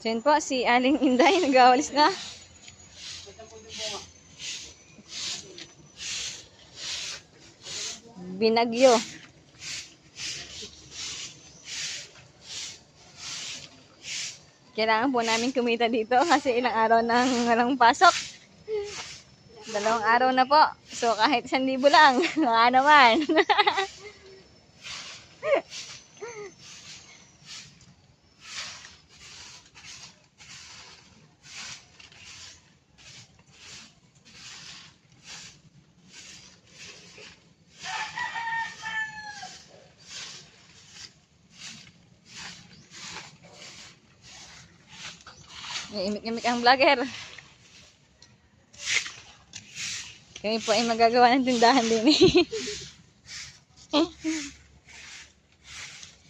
So yun po, si Aling Inday nag-awalis na. Binagyo. Kailangan po namin kumita dito kasi ilang araw nang walang pasok. 2 araw na po. So kahit 1,000 lang, nga naman. May imik-imik ang vlogger. Kami po ay magagawa ng tindahan din eh.